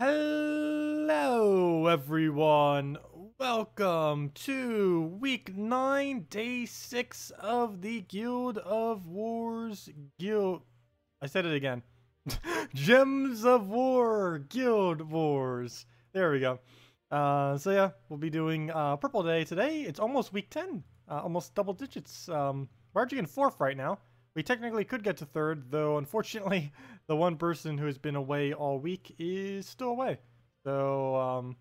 Hello everyone, welcome to week 9, day 6 of the Guild of Wars I said it again. Gems of War Guild Wars. There we go. So yeah, we'll be doing Purple Day today. It's almost week 10, almost double digits. We're actually in 4th right now. We technically could get to 3rd, though unfortunately the one person who has been away all week is still away. So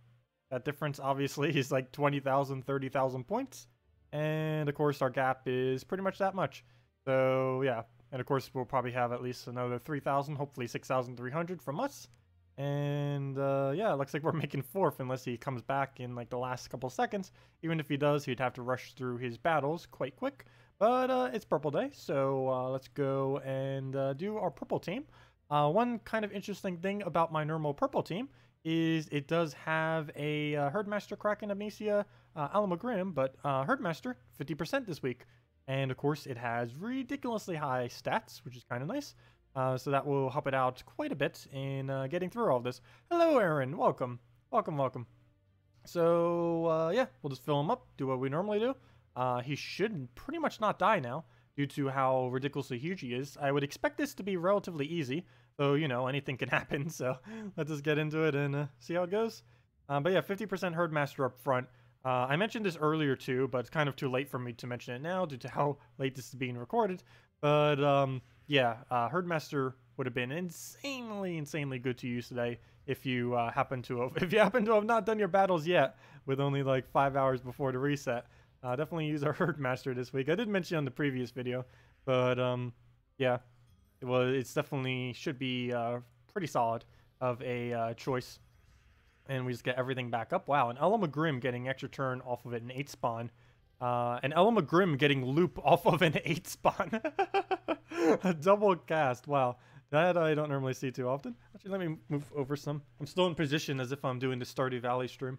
that difference obviously is like 20,000, 30,000 points. And of course our gap is pretty much that much. So yeah, and of course we'll probably have at least another 3,000, hopefully 6,300 from us. And yeah, it looks like we're making 4th unless he comes back in like the last couple seconds. Even if he does, he'd have to rush through his battles quite quick. But it's Purple Day, so let's go and do our Purple team. One kind of interesting thing about my normal Purple team is it does have a Herdmaster, Kraken, Amnesia, Alamogrim, but Herdmaster, 50% this week. And of course, it has ridiculously high stats, which is kind of nice. So that will help it out quite a bit in getting through all of this. Hello, Aaron. Welcome. Welcome, welcome. So, yeah, we'll just fill him up, do what we normally do. He should pretty much not die now, due to how ridiculously huge he is. I would expect this to be relatively easy, though, you know, anything can happen, so let's just get into it and see how it goes. But yeah, 50% Herdmaster up front. I mentioned this earlier too, but it's kind of too late for me to mention it now due to how late this is being recorded. But yeah, Herdmaster would have been insanely good to use today if you happen to have not done your battles yet with only like 5 hours before the reset. Definitely use our Herdmaster this week. I did mention on the previous video, but yeah, it's definitely should be pretty solid of a choice. And we just get everything back up. Wow, an Alamogrim getting extra turn off of an 8 spawn. An Alamogrim getting loop off of an 8 spawn. A double cast. Wow, that I don't normally see too often. Actually, let me move over some. I'm still in position as if I'm doing the Stardew Valley stream.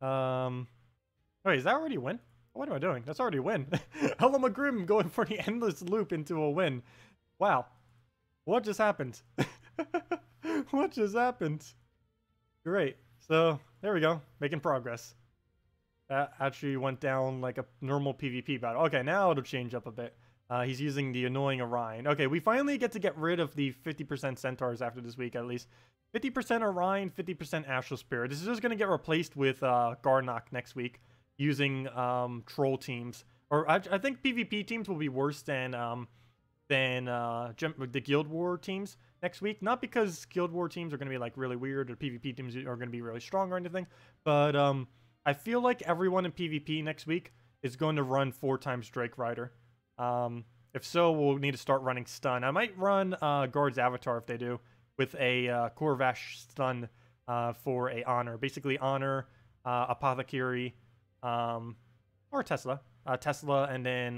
Wait, is that already a win? What am I doing? That's already a win. Alamogrim going for the endless loop into a win. Wow. What just happened? What just happened? Great. So, there we go. Making progress. That actually went down like a normal PvP battle. Okay, now it'll change up a bit. He's using the annoying Orion. Okay, we finally get to get rid of the 50% Centaurs after this week, at least. 50% Orion, 50% Astral Spirit. This is just going to get replaced with Garnock next week, using troll teams. Or I think PvP teams will be worse than the Guild War teams next week. Not because Guild War teams are going to be like really weird or PvP teams are going to be really strong or anything, but I feel like everyone in PvP next week is going to run 4 times Drake Rider. If so, we'll need to start running stun. I might run Guard's Avatar if they do, with a Corvash stun for a honor. Basically honor, Apothecary, or Tesla. Tesla and then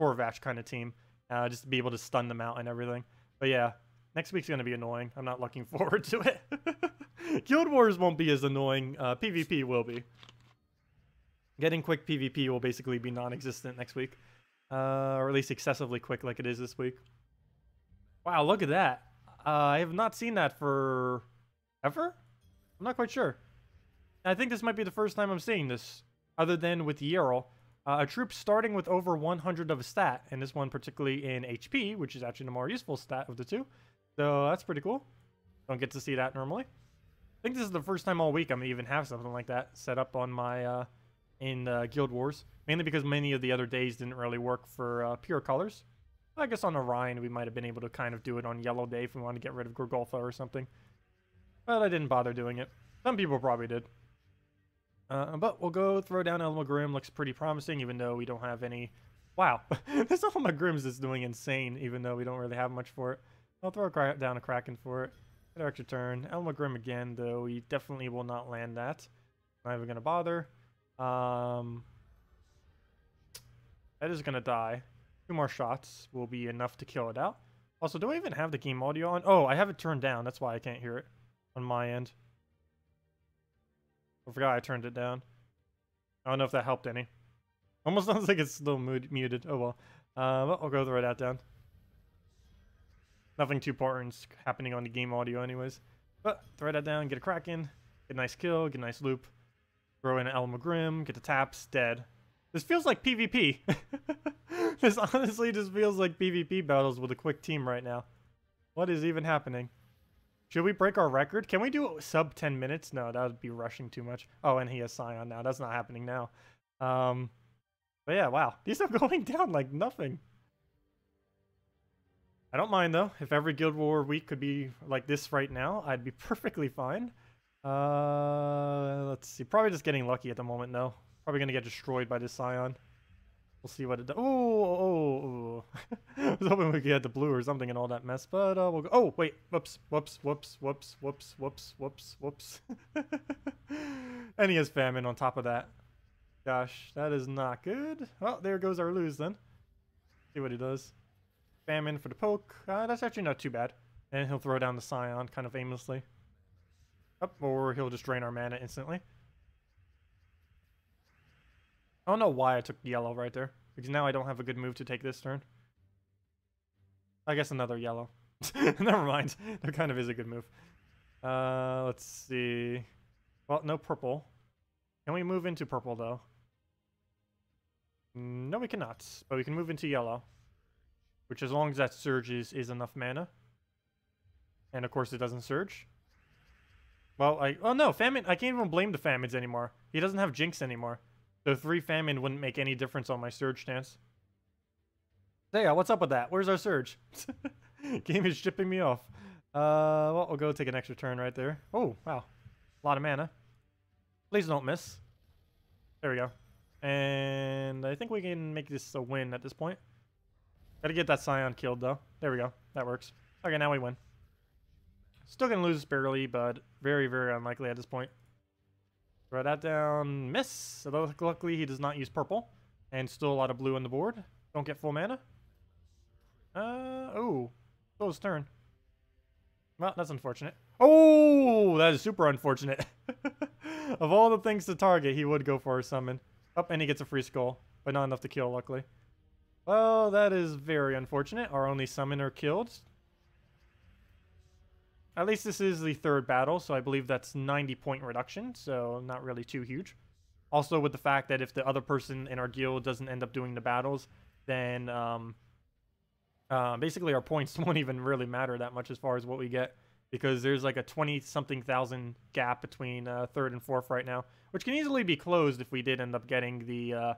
Corvash kind of team. Just to be able to stun them out and everything. But yeah, next week's going to be annoying. I'm not looking forward to it. Guild Wars won't be as annoying. PvP will be. Getting quick PvP will basically be non-existent next week. Or at least excessively quick like it is this week. Wow, look at that. I have not seen that for ever? I'm not quite sure. I think this might be the first time I'm seeing this, other than with Yarl. A troop starting with over 100 of a stat, and this one particularly in HP, which is actually the more useful stat of the two. So that's pretty cool. Don't get to see that normally. I think this is the first time all week I'm gonna even have something like that set up on my in Guild Wars. Mainly because many of the other days didn't really work for pure colors. I guess on Orion we might have been able to kind of do it on Yellow Day if we wanted to get rid of Gorgolfa or something. But I didn't bother doing it. Some people probably did. But we'll go throw down Alamogrim. Looks pretty promising, even though we don't have any... Wow, this Alamogrim's is doing insane, even though we don't really have much for it. I'll throw down a Kraken for it. Get an extra turn. Alamogrim again, though. We definitely will not land that. Not even going to bother. That is going to die. 2 more shots will be enough to kill it out. Also, do I even have the game audio on? Oh, I have it turned down. That's why I can't hear it on my end. I forgot I turned it down. I don't know if that helped any. Almost sounds like it's still muted. Oh well. I'll go throw that down. Nothing too important happening on the game audio anyways. But throw that down, get a Kraken, get a nice kill, get a nice loop. Throw in an Elmagrim, get the taps, dead. This feels like PvP. This honestly just feels like PvP battles with a quick team right now. What is even happening? Should we break our record? Can we do sub 10 minutes? No, that would be rushing too much. Oh, and he has Scion now. That's not happening now. But yeah, wow. These are going down like nothing. I don't mind though. If every Guild War week could be like this right now, I'd be perfectly fine. Let's see. Probably just getting lucky at the moment though. Probably gonna get destroyed by this Scion. We'll see what it does. Oh. I was hoping we could get the blue or something in all that mess, but we'll go. Oh, wait. Whoops. And he has famine on top of that. Gosh, that is not good. Well, there goes our lose then. See what he does. Famine for the poke. That's actually not too bad. And he'll throw down the Scion kind of aimlessly. Or he'll just drain our mana instantly. I don't know why I took yellow right there. Because now I don't have a good move to take this turn. I guess another yellow. Never mind. There kind of is a good move. Let's see. Well, no purple. Can we move into purple, though? No, we cannot. But we can move into yellow. Which, as long as that surges, is enough mana. And, of course, it doesn't surge. Well, oh, no. Famine. I can't even blame the famines anymore. He doesn't have Jinx anymore. So 3 famine wouldn't make any difference on my surge stance. So yeah, what's up with that? Where's our surge? Game is shipping me off. Well, we'll go take an extra turn right there. Oh, wow. A lot of mana. Please don't miss. There we go. And I think we can make this a win at this point. Gotta get that Scion killed, though. There we go. That works. Okay, now we win. Still gonna lose barely, but very, very unlikely at this point. Throw that down. Miss. So luckily, he does not use purple. And still a lot of blue on the board. Don't get full mana. Oh. Close turn. Well, that's unfortunate. Oh, that is super unfortunate. Of all the things to target, he would go for a summon. Oh, and he gets a free skull. But not enough to kill, luckily. Well, that is very unfortunate. Our only summoner killed. At least this is the 3rd battle, so I believe that's 90-point reduction, so not really too huge. Also, with the fact that if the other person in our guild doesn't end up doing the battles, then basically our points won't even really matter that much as far as what we get, because there's like a 20-something thousand gap between 3rd and 4th right now, which can easily be closed if we did end up getting the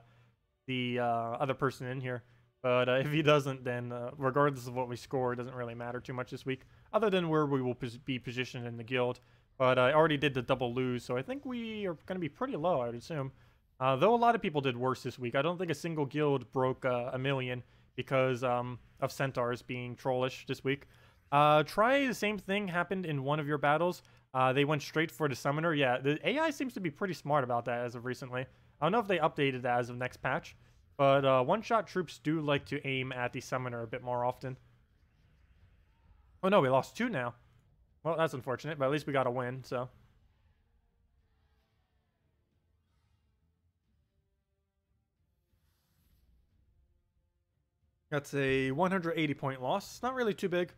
other person in here. But if he doesn't, then regardless of what we score, it doesn't really matter too much this week, other than where we will be positioned in the guild. But I already did the double lose, so I think we are going to be pretty low, I would assume. Though a lot of people did worse this week. I don't think a single guild broke a million because of Centaurs being trollish this week. Try the same thing happened in one of your battles. They went straight for the summoner. Yeah, the AI seems to be pretty smart about that as of recently. I don't know if they updated that as of next patch. But one-shot troops do like to aim at the summoner a bit more often. Oh no, we lost 2 now. Well, that's unfortunate, but at least we got a win, so. That's a 180-point loss. Not really too big.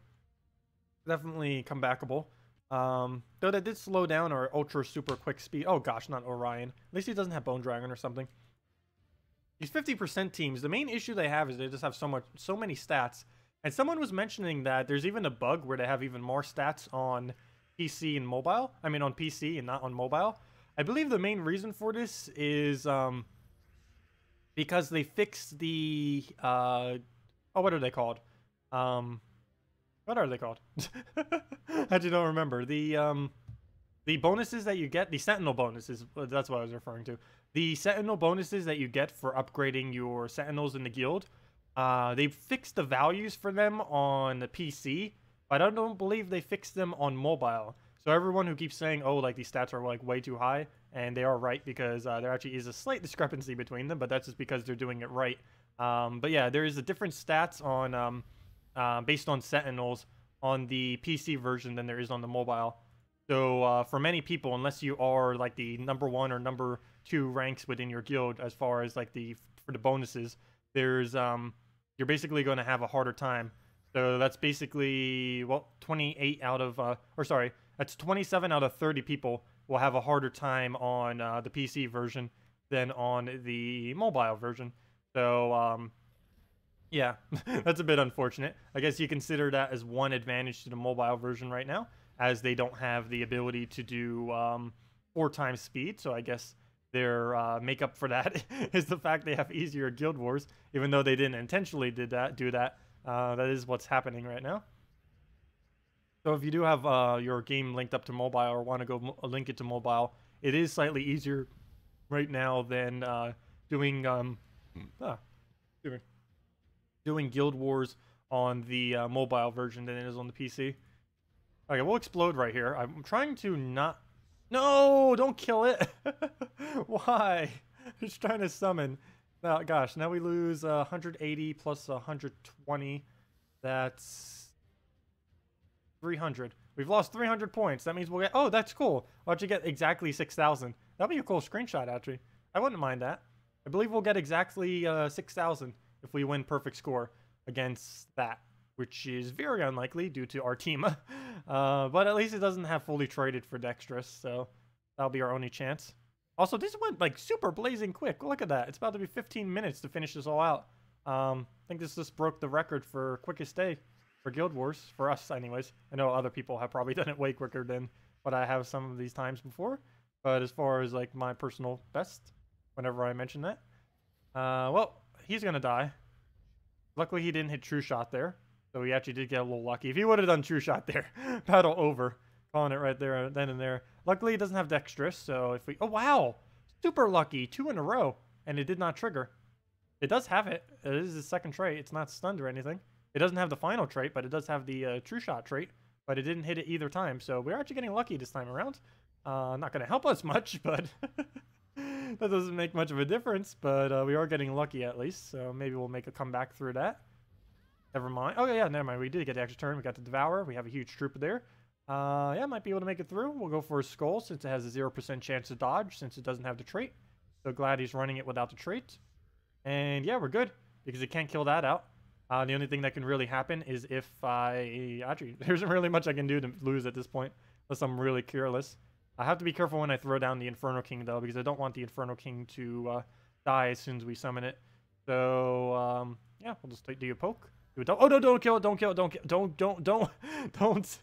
Definitely comebackable. Though that did slow down our ultra super quick speed. Oh gosh, not Orion. At least he doesn't have Bone Dragon or something. These 50% teams, the main issue they have is they just have so many stats. And someone was mentioning that there's even a bug where they have even more stats on PC and mobile. I mean on PC and not on mobile. I believe the main reason for this is because they fixed the what are they called? What are they called? I do not remember. The bonuses that you get, the Sentinel bonuses, that's what I was referring to. The Sentinel bonuses that you get for upgrading your Sentinels in the guild, they fixed the values for them on the PC, but I don't believe they fixed them on mobile. So everyone who keeps saying, oh, like these stats are like way too high, and they are right because there actually is a slight discrepancy between them, but that's just because they're doing it right. But yeah, there is a different stats on based on Sentinels on the PC version than there is on the mobile. So for many people, unless you are like the #1 or #2 ranks within your guild, as far as like for the bonuses, there's you're basically going to have a harder time. So that's basically 28 out of That's 27 out of 30 people will have a harder time on the PC version than on the mobile version. So, yeah, that's a bit unfortunate. I guess you consider that as one advantage to the mobile version right now, as they don't have the ability to do 4 times speed. So I guess their makeup for that is the fact they have easier Guild Wars, even though they didn't intentionally do that. That is what's happening right now. So if you do have your game linked up to mobile or want to go link it to mobile, it is slightly easier right now than doing doing Guild Wars on the mobile version than it is on the PC. Okay, we'll explode right here. I'm trying to not... No, don't kill it. Why? Just trying to summon. Oh, gosh, now we lose 180 plus 120. That's 300. We've lost 300 points. That means we'll get... Oh, that's cool. We'll actually get exactly 6,000. That'd be a cool screenshot, actually. I wouldn't mind that. I believe we'll get exactly 6,000 if we win perfect score against that, which is very unlikely due to our team. But at least it doesn't have fully traded for Dexterous, so that'll be our only chance. Also, this went like super blazing quick. Look at that. It's about to be 15 minutes to finish this all out. I think this just broke the record for quickest day for Guild Wars, for us anyways. I know other people have probably done it way quicker than what I have some of these times before. But as far as like my personal best, whenever I mention that. Well, he's going to die. Luckily, he didn't hit True Shot there. So he actually did get a little lucky. If he would have done True Shot there, battle over. Calling it right there, then and there. Luckily, it doesn't have Dexterous, so if we... Oh, wow! Super lucky. 2 in a row. And it did not trigger. It does have it. It is his second trait. It's not stunned or anything. It doesn't have the final trait, but it does have the True Shot trait. But it didn't hit it either time, so we're actually getting lucky this time around. Not going to help us much, but... that doesn't make much of a difference, but we are getting lucky at least, so maybe we'll make a comeback through that. Never mind. Oh, yeah, never mind. We did get the extra turn. We got the Devourer. We have a huge trooper there. Yeah, might be able to make it through. We'll go for a Skull since it has a 0% chance to dodge since it doesn't have the trait. So glad he's running it without the trait. And yeah, we're good because it can't kill that out. The only thing that can really happen is if I... Actually, there isn't really much I can do to lose at this point unless I'm really careless. I have to be careful when I throw down the Inferno King, though, because I don't want the Inferno King to die as soon as we summon it. So, yeah, we'll just do a poke. Oh, no, don't kill it, don't kill it, don't.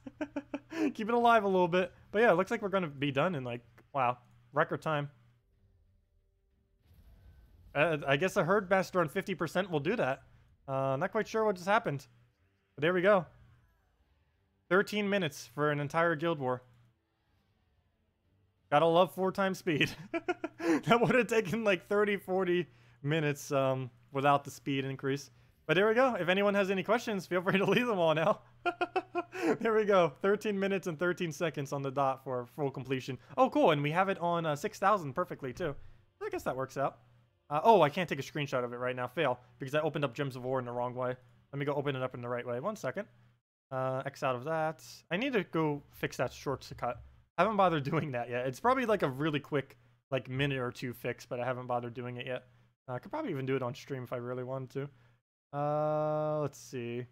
Keep it alive a little bit. But yeah, it looks like we're going to be done in, like, wow, record time. I guess a Herd Master on 50% will do that. Not quite sure what just happened. But there we go. 13 minutes for an entire Guild War. Gotta love 4 times speed. That would have taken like 30, 40 minutes without the speed increase. But there we go. If anyone has any questions, feel free to leave them all now. There we go. 13 minutes and 13 seconds on the dot for full completion. Oh, cool. And we have it on 6,000 perfectly, too. I guess that works out. Oh, I can't take a screenshot of it right now. Fail. Because I opened up Gems of War in the wrong way. Let me go open it up in the right way. 1 second. X out of that. I need to go fix that shortcut. I haven't bothered doing that yet. It's probably like a really quick, like, minute or 2 fix, but I haven't bothered doing it yet. I could probably even do it on stream if I really wanted to. Let's see.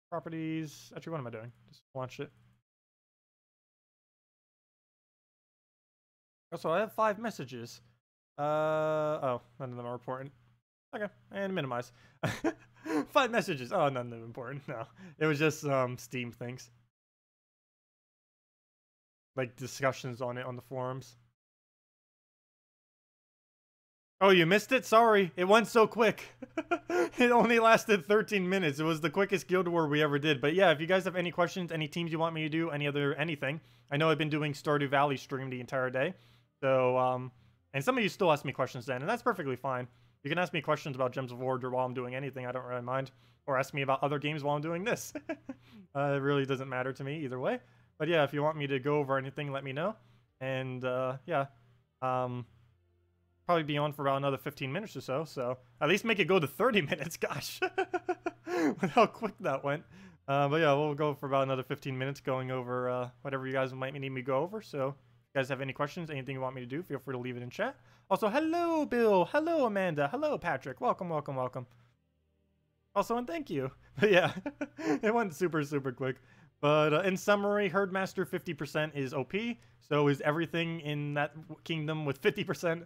Properties. Actually, what am I doing? Just launch it. Also, I have 5 messages. Oh, none of them are important. Okay, and minimize. 5 messages. Oh, none of them important. No, it was just Steam things. Like discussions on it on the forums. Oh, you missed it? Sorry. It went so quick. It only lasted 13 minutes. It was the quickest Guild War we ever did. But yeah, if you guys have any questions, any teams you want me to do, anything. I know I've been doing Stardew Valley stream the entire day. So, and some of you still ask me questions then, and that's perfectly fine. You can ask me questions about Gems of War while I'm doing anything. I don't really mind. Or ask me about other games while I'm doing this. It really doesn't matter to me either way. But yeah, if you want me to go over anything, let me know. And yeah, probably be on for about another 15 minutes or so. So at least make it go to 30 minutes. Gosh, with how quick that went. But yeah, we'll go for about another 15 minutes going over whatever you guys might need me to go over. So if you guys have any questions, anything you want me to do, feel free to leave it in chat. Also, hello, Bill. Hello, Amanda. Hello, Patrick. Welcome, welcome, welcome. Also, and thank you. But yeah, it went super, super quick. But in summary, Herdmaster 50% is OP. So is everything in that kingdom with 50%.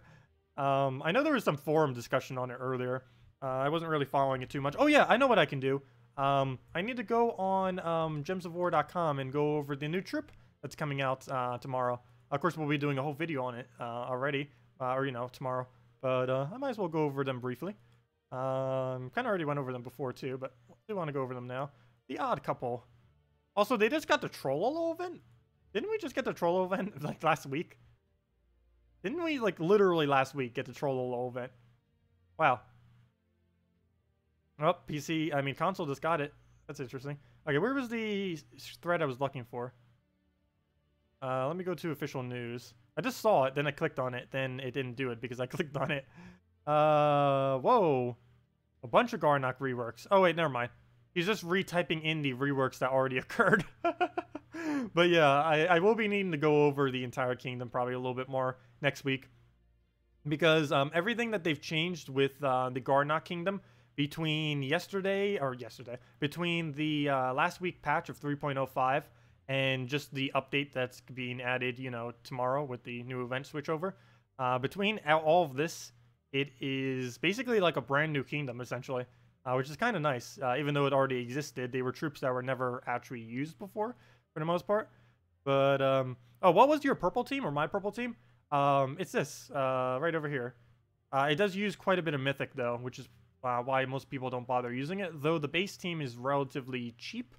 I know there was some forum discussion on it earlier. I wasn't really following it too much. Oh yeah, I know what I can do. I need to go on gemsofwar.com and go over the new troop that's coming out tomorrow. Of course, we'll be doing a whole video on it already, or you know, tomorrow. But I might as well go over them briefly. Kind of already went over them before too, but I do want to go over them now. The Odd Couple. Also, they just got the Trollolo event. Didn't we just get the Trollolo event like last week? Didn't we like literally last week get the Trollolo event? Wow. Oh, console just got it. That's interesting. Okay, where was the thread I was looking for? Let me go to official news. I just saw it, then I clicked on it, then it didn't do it because I clicked on it. Whoa. A bunch of Garnock reworks. Oh, wait, never mind. He's just retyping in the reworks that already occurred. But yeah, I will be needing to go over the entire kingdom probably a little bit more next week. Because everything that they've changed with the Garnock kingdom between between the last week patch of 3.05 and just the update that's being added, you know, tomorrow with the new event switchover. Between all of this, it is basically like a brand new kingdom, essentially, which is kind of nice. Even though it already existed, they were troops that were never actually used before, for the most part. But, oh, what was your purple team, or my purple team? It's this, right over here. It does use quite a bit of Mythic, though, which is why most people don't bother using it, though the base team is relatively cheap.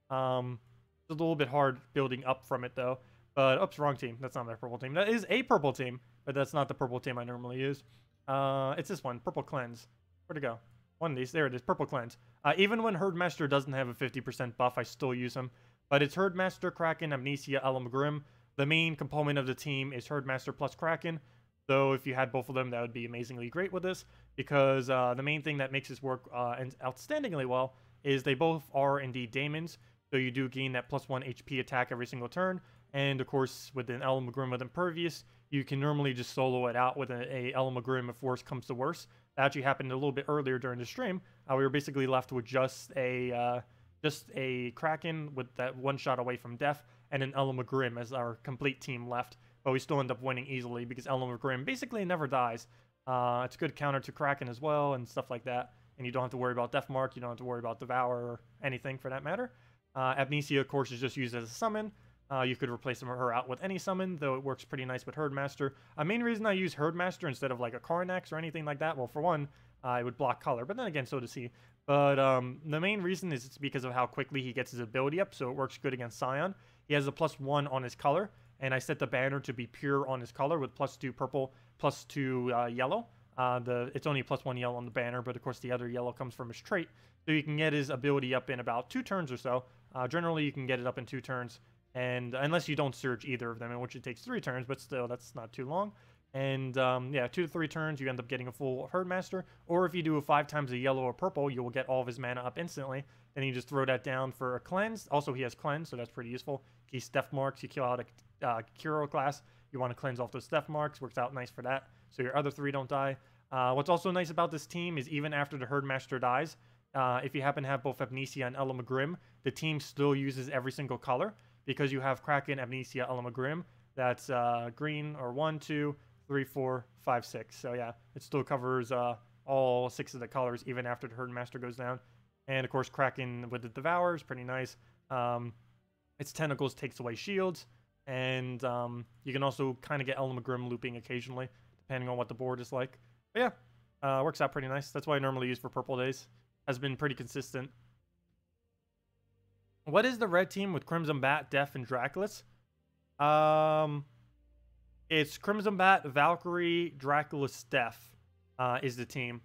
It's a little bit hard building up from it, though. But, oops, wrong team. That's not my purple team. That is a purple team, but that's not the purple team I normally use. It's this one, Purple Cleanse. Where'd it go? One of these. There it is, Purple Cleanse. Even when Herdmaster doesn't have a 50% buff, I still use him. But it's Herdmaster, Kraken, Amnesia, Grim. The main component of the team is Herdmaster plus Kraken. Though if you had both of them, that would be amazingly great with this. Because the main thing that makes this work outstandingly well is they both are indeed daemons. So you do gain that +1 HP attack every single turn. And of course, with an Grim with Impervious, you can normally just solo it out with a Grim if worse comes to worse. That actually happened a little bit earlier during the stream. We were basically left with just a Kraken with that one shot away from death, and an Grim as our complete team left. But we still end up winning easily because Grim basically never dies. It's a good counter to Kraken as well and stuff like that. And you don't have to worry about Deathmark, you don't have to worry about Devour or anything for that matter. Amnesia, of course, is just used as a summon. You could replace her out with any summon, though it works pretty nice with Herdmaster. Main reason I use Herdmaster instead of like a Karnax or anything like that, well, for one, it would block color, but then again, so does he. But the main reason is it's because of how quickly he gets his ability up, so it works good against Scion. He has a +1 on his color, and I set the banner to be pure on his color with +2 purple, +2 yellow. It's only +1 yellow on the banner, but of course the other yellow comes from his trait. So you can get his ability up in about 2 turns or so. Generally, you can get it up in 2 turns. And unless you don't surge either of them, in which it takes 3 turns, but still, that's not too long. And yeah, 2 to 3 turns, you end up getting a full Herdmaster. Or if you do a 5 times a yellow or purple, you will get all of his mana up instantly. Then you just throw that down for a cleanse. Also, he has cleanse, so that's pretty useful. He's Death Marks. You kill out a Kuro class. You want to cleanse off those Death Marks. Works out nice for that. So your other 3 don't die. What's also nice about this team is even after the Herdmaster dies, if you happen to have both Amnesia and Grim, the team still uses every single color. Because you have Kraken, Amnesia, Grim. That's green, or 1, 2, 3, 4, 5, 6. So yeah, it still covers all 6 of the colors even after the Herdmaster goes down. And of course, Kraken with the Devour is pretty nice. Its tentacles takes away shields. And you can also kind of get Grim looping occasionally, depending on what the board is like. But yeah, works out pretty nice. That's why I normally use for purple days. Has been pretty consistent. What is the red team with Crimson Bat, Def, and Draculus? It's Crimson Bat, Valkyrie, Draculus, Def is the team.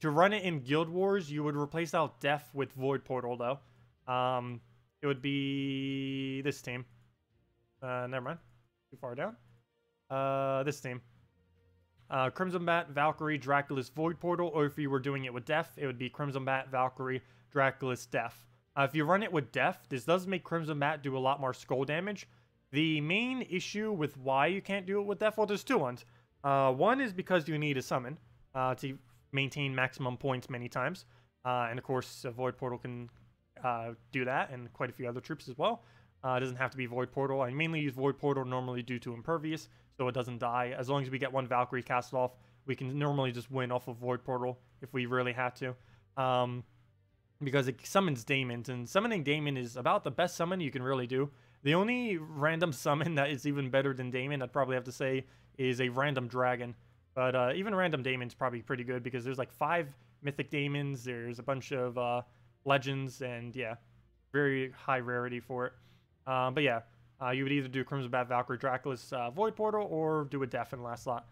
To run it in Guild Wars, you would replace out Def with Void Portal, though. It would be this team. Never mind. Too far down. This team. Crimson Bat, Valkyrie, Draculus, Void Portal, or if you were doing it with Def, it would be Crimson Bat, Valkyrie, Draculus, Def. If you run it with Def, this does make Crimson Bat do a lot more skull damage. The main issue with why you can't do it with Def, well, there's 2 ones. One is because you need a summon to maintain maximum points many times. And of course, a Void Portal can do that, and quite a few other troops as well. It doesn't have to be Void Portal. I mainly use Void Portal normally due to Impervious, so it doesn't die. As long as we get one Valkyrie cast off, we can normally just win off of Void Portal if we really had to. Because it summons Daemons, and summoning Daemon is about the best summon you can really do. The only random summon that is even better than Daemon, I'd probably have to say, is a random Dragon. But even random Daemon's probably pretty good, because there's like 5 Mythic Daemons, there's a bunch of Legends, and yeah, very high rarity for it. But yeah, you would either do Crimson Bat, Valkyrie, Draculus, Void Portal, or do a Def in last slot.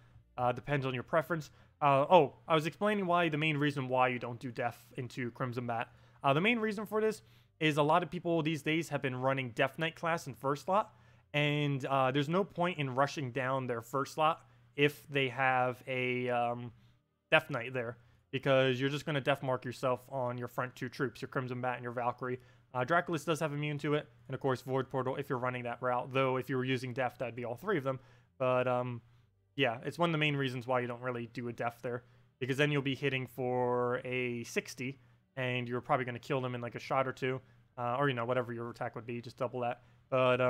Depends on your preference. Oh, I was explaining why, the main reason why you don't do Def into Crimson Bat. The main reason for this is a lot of people these days have been running Death Knight class in first slot, and there's no point in rushing down their first slot if they have a Death Knight there, because you're just going to Death Mark yourself on your front 2 troops, your Crimson Bat and your Valkyrie. Draculus does have immune to it, and of course Void Portal if you're running that route, though if you were using Def, that'd be all 3 of them. But yeah, it's one of the main reasons why you don't really do a Def there, because then you'll be hitting for a 60, and you're probably going to kill them in like a shot or 2, or, you know, whatever your attack would be, just double that. But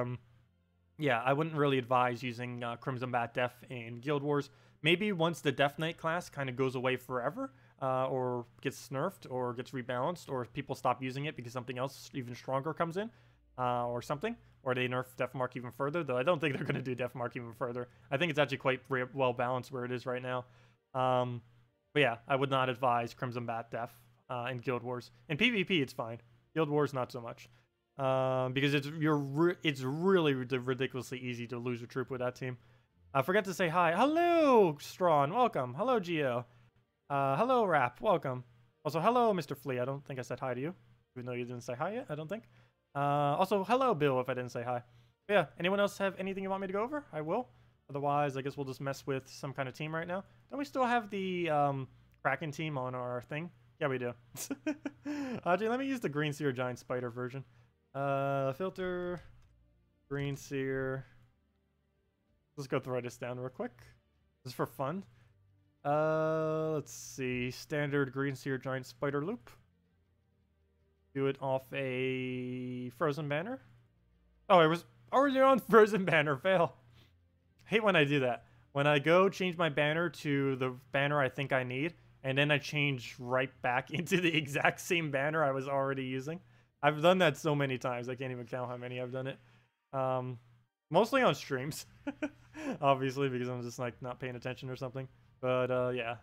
yeah, I wouldn't really advise using Crimson Bat Def in Guild Wars. Maybe once the Death Knight class kind of goes away forever, or gets nerfed, or gets rebalanced, or people stop using it because something else even stronger comes in, or something, or they nerf Def Mark even further, though I don't think they're going to do Def Mark even further. I think it's actually quite well balanced where it is right now. But yeah, I would not advise Crimson Bat Def in Guild Wars. In PvP, it's fine. Guild Wars, not so much. Because it's really ridiculously easy to lose a troop with that team. I forgot to say hi. Hello, Strawn. Welcome. Hello, Geo. Hello, Rap. Welcome. Also, hello, Mr. Flea. I don't think I said hi to you, even though you didn't say hi yet, I don't think. Also, hello, Bill, if I didn't say hi. But yeah, anyone else have anything you want me to go over? I will. Otherwise, I guess we'll just mess with some kind of team right now. Don't we still have the Kraken team on our thing? Yeah, we do. Actually, let me use the Green Seer Giant Spider version. Filter, Green Seer. Let's go throw this down real quick. Just for fun. Let's see. Standard Green Seer Giant Spider loop. Do it off a Frozen Banner. Oh, I was already on Frozen Banner. Fail. Hate when I do that. When I go change my banner to the banner I think I need, and then I change right back into the exact same banner I was already using. I've done that so many times. I can't even count how many I've done it. Mostly on streams. Obviously, because I'm just like not paying attention or something. But yeah,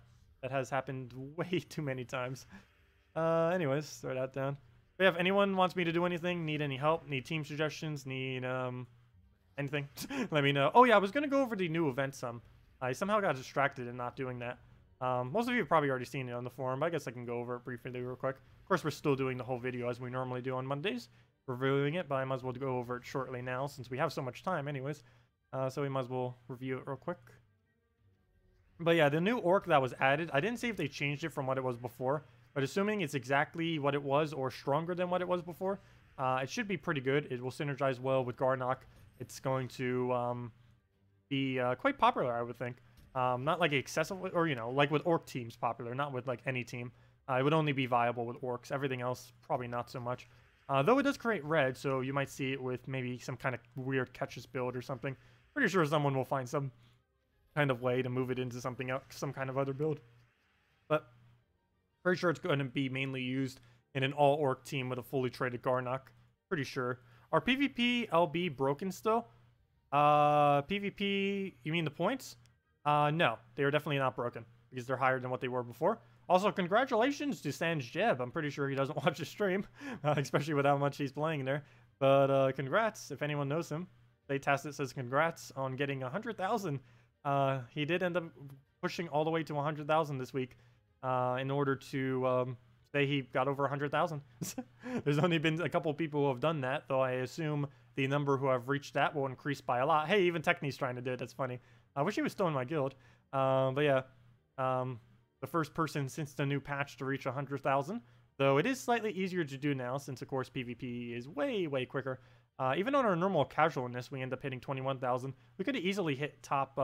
that has happened way too many times. Anyways, throw that down. But yeah, if anyone wants me to do anything, need any help, need team suggestions, need anything, let me know. Oh yeah, I was gonna go over the new event some. I somehow got distracted in not doing that. Most of you have probably already seen it on the forum, but I guess I can go over it briefly real quick. Of course, we're still doing the whole video as we normally do on Mondays, reviewing it, but I might as well go over it shortly now since we have so much time anyways. So we might as well review it real quick. But yeah, the new orc that was added, I didn't see if they changed it from what it was before, but assuming it's exactly what it was or stronger than what it was before, it should be pretty good. It will synergize well with Garnock. It's going to be quite popular, I would think. Not like excessively, or you know, like with orc teams popular, not with like any team. It would only be viable with orcs. Everything else, probably not so much. Though it does create red, so you might see it with maybe some kind of weird catches build or something. Pretty sure someone will find some kind of way to move it into something else, some kind of other build. But pretty sure it's going to be mainly used in an all-orc team with a fully traded Garnock. Pretty sure. Are PvP LB broken still? PvP, you mean the points? No, they are definitely not broken because they're higher than what they were before. Also, congratulations to Sans Jeb. I'm pretty sure he doesn't watch the stream, especially with how much he's playing there. But congrats, if anyone knows him. Tacet says congrats on getting 100,000. He did end up pushing all the way to 100,000 this week in order to say he got over 100,000. There's only been a couple people who have done that, though I assume the number who have reached that will increase by a lot. Hey, even Techni's trying to do it. That's funny. I wish he was still in my guild. But yeah, the first person since the new patch to reach 100,000. Though it is slightly easier to do now since, of course, PvP is way, way quicker. Even on our normal casualness, we end up hitting 21,000. We could have easily hit top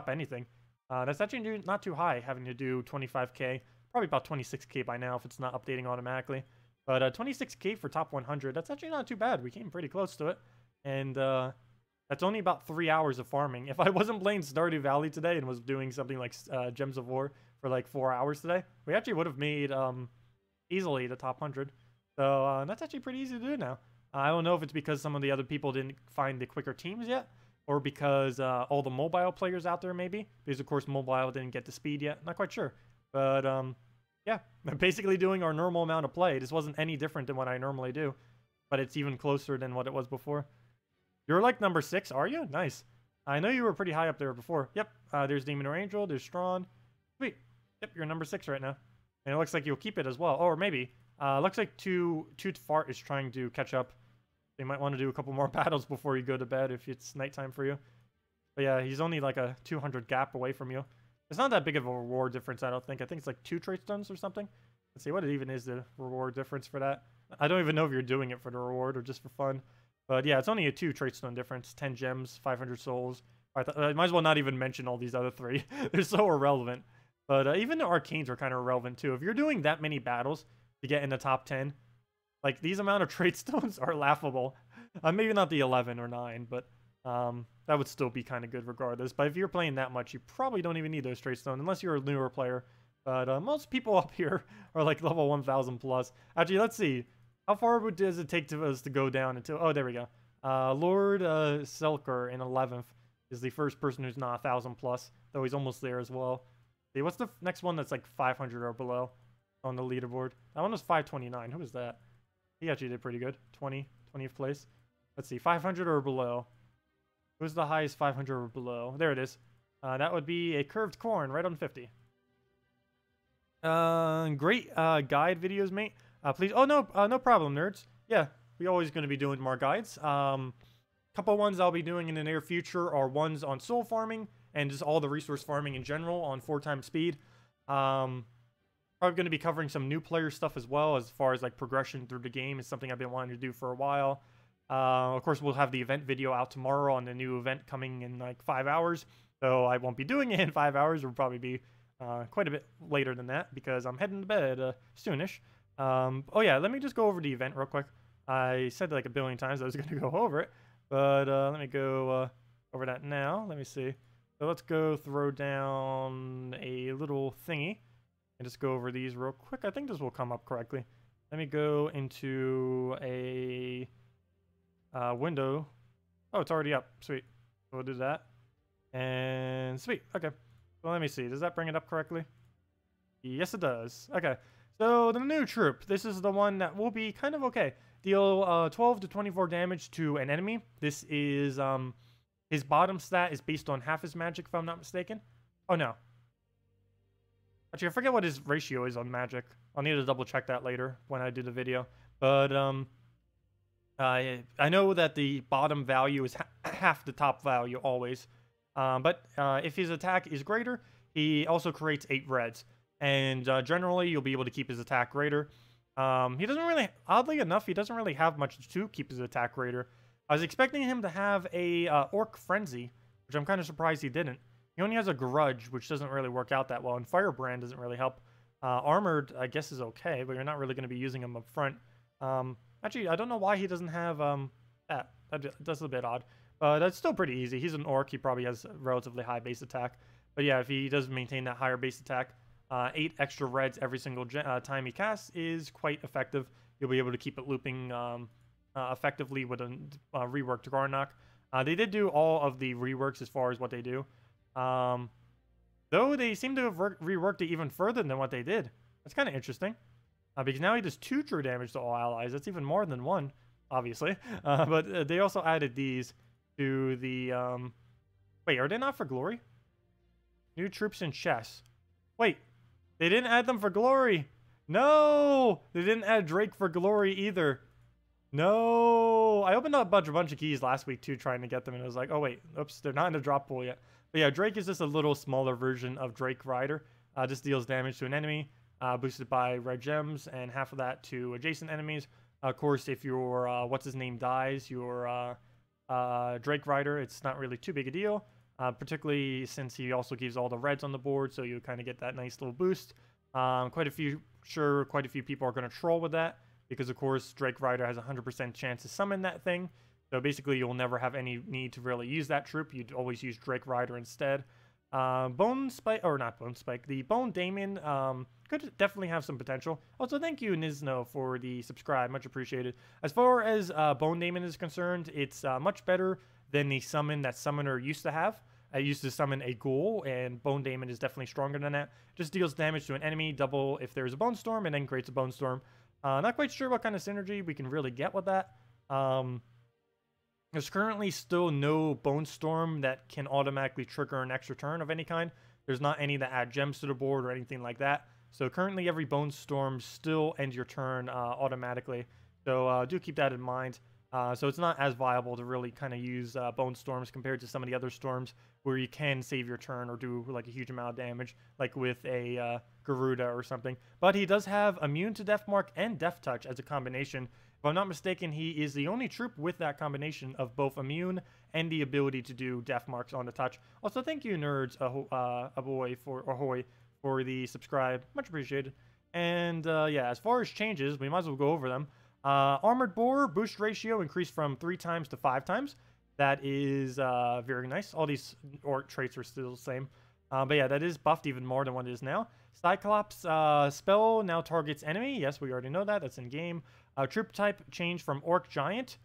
anything. That's actually not too high, having to do 25k. Probably about 26k by now if it's not updating automatically. But 26k for top 100, that's actually not too bad. We came pretty close to it. And that's only about 3 hours of farming. If I wasn't playing Stardew Valley today and was doing something like Gems of War for like 4 hours today, we actually would have made easily the top 100. So that's actually pretty easy to do now. I don't know if it's because some of the other people didn't find the quicker teams yet, or because all the mobile players out there maybe, because of course mobile didn't get the speed yet. Not quite sure. But yeah, basically doing our normal amount of play. This wasn't any different than what I normally do, but it's even closer than what it was before. You're like number 6, are you? Nice. I know you were pretty high up there before. Yep, there's Demon or Angel, there's Strawn. Sweet. Yep, you're number 6 right now. And it looks like you'll keep it as well. Or maybe. Looks like Toot Fart is trying to catch up. You might want to do a couple more battles before you go to bed if it's nighttime for you. But yeah, he's only like a 200 gap away from you. It's not that big of a reward difference, I don't think. I think it's like 2 trait stones or something. Let's see what it even is, the reward difference for that. I don't even know if you're doing it for the reward or just for fun. But yeah, it's only a 2 trait stone difference. 10 gems, 500 souls. I might as well not even mention all these other 3. They're so irrelevant. But even the arcanes are kind of irrelevant too. If you're doing that many battles to get in the top 10, like these amount of trait stones are laughable. Maybe not the 11 or 9, but that would still be kind of good regardless. But if you're playing that much, you probably don't even need those trait stones unless you're a newer player. But most people up here are like level 1000 plus. Actually, let's see. How far does it take us to go down until... Oh, there we go. Lord Selker in 11th is the first person who's not 1000 plus, though he's almost there as well. See, what's the next one that's like 500 or below on the leaderboard? That one was 529. Who was that? He actually did pretty good. 20th place. Let's see, 500 or below. Who's the highest 500 or below? There it is. That would be a curved corn right on 50. Great guide videos, mate. Please. Oh, no, no problem, nerds. Yeah, we're always going to be doing more guides. Couple ones I'll be doing in the near future are ones on soul farming and just all the resource farming in general on 4x speed. Probably going to be covering some new player stuff as well, as far as like progression through the game. Is something I've been wanting to do for a while. Of course, we'll have the event video out tomorrow on the new event coming in like 5 hours. So I won't be doing it in 5 hours. It'll probably be quite a bit later than that because I'm heading to bed soonish. Oh yeah, let me just go over the event real quick. I said like a billion times I was going to go over it, but let me go over that now. Let me see. So let's go throw down a little thingy and just go over these real quick. I think this will come up correctly. Let me go into a window. Oh, it's already up. Sweet. We'll do that. And sweet. Okay. Well, let me see. Does that bring it up correctly? Yes, it does. Okay. So the new troop. This is the one that will be kind of okay. Deal 12 to 24 damage to an enemy. This is his bottom stat is based on half his magic, if I'm not mistaken. Oh no. Actually, I forget what his ratio is on magic. I'll need to double check that later when I do the video. But I know that the bottom value is half the top value always. But if his attack is greater, he also creates 8 reds. And generally, you'll be able to keep his attack greater. He doesn't really, oddly enough, he doesn't really have much to keep his attack greater. I was expecting him to have a Orc Frenzy, which I'm kind of surprised he didn't. He only has a Grudge, which doesn't really work out that well, and Firebrand doesn't really help. Armored, I guess, is okay, but you're not really going to be using him up front. Actually, I don't know why he doesn't have that. That's a bit odd. But that's still pretty easy. He's an Orc. He probably has a relatively high base attack. But yeah, if he does maintain that higher base attack, 8 extra reds every single time he casts is quite effective. You'll be able to keep it looping effectively with a reworked Garnock. They did do all of the reworks as far as what they do. Though they seem to have reworked it even further than what they did. That's kind of interesting. Because now he does 2 true damage to all allies. That's even more than 1, obviously. But they also added these to the... Wait, are they not for glory? New troops in chess. Wait, they didn't add them for glory. No! They didn't add Drake for glory either. No! I opened up a bunch of keys last week too, trying to get them, and I was like, oh wait, oops, they're not in the drop pool yet. But yeah, Drake is just a little smaller version of Drake Rider. Just deals damage to an enemy, boosted by red gems, and half of that to adjacent enemies. Of course, if your what's-his-name dies, your Drake Rider, it's not really too big a deal. Particularly since he also gives all the reds on the board, so you kind of get that nice little boost. Quite a few people are going to troll with that, because of course Drake Rider has a 100% chance to summon that thing. So basically you'll never have any need to really use that troop. You'd always use Drake Rider instead. Bone Spike, or not Bone Spike, the Bone Daemon could definitely have some potential. Also, thank you, Nizno, for the subscribe. Much appreciated. As far as Bone Daemon is concerned, it's much better than the summon that Summoner used to have. I used to summon a Ghoul, and Bone Daemon is definitely stronger than that. Just deals damage to an enemy, double if there's a Bone Storm, and then creates a Bone Storm. Not quite sure what kind of synergy we can really get with that. There's currently still no Bone Storm that can automatically trigger an extra turn of any kind. There's not any that add gems to the board or anything like that. So currently every Bone Storm still ends your turn automatically. So do keep that in mind. So it's not as viable to really kind of use Bone Storms compared to some of the other storms where you can save your turn or do like a huge amount of damage, like with a Garuda or something. But he does have Immune to Death Mark and Death Touch as a combination. If I'm not mistaken, he is the only troop with that combination of both Immune and the ability to do Death Marks on the touch. Also, thank you, nerds, Ahoy for the subscribe. Much appreciated. And yeah, as far as changes, we might as well go over them. Armored Boar boost ratio increased from 3 times to 5 times. That is very nice. All these orc traits are still the same. But yeah, that is buffed even more than what it is now. Cyclops spell now targets enemy. Yes, we already know that. That's in game. Troop type changed from Orc Giant.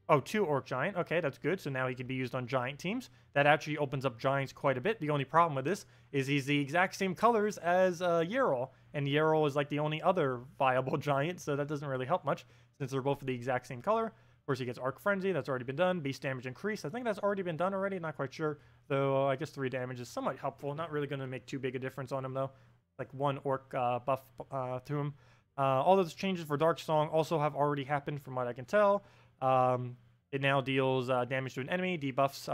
Oh, to Orc Giant. Okay, that's good. So now he can be used on Giant teams. That actually opens up Giants quite a bit. The only problem with this is he's the exact same colors as Yarol. And Yarol is like the only other viable Giant, so that doesn't really help much since they're both the exact same color. Of course, he gets Arc Frenzy. That's already been done. Beast damage increase. I think that's already been done already. Not quite sure. Though I guess 3 damage is somewhat helpful. Not really going to make too big a difference on him, though. Like 1 Orc buff to him. All those changes for Dark Song also have already happened from what I can tell. It now deals damage to an enemy, debuff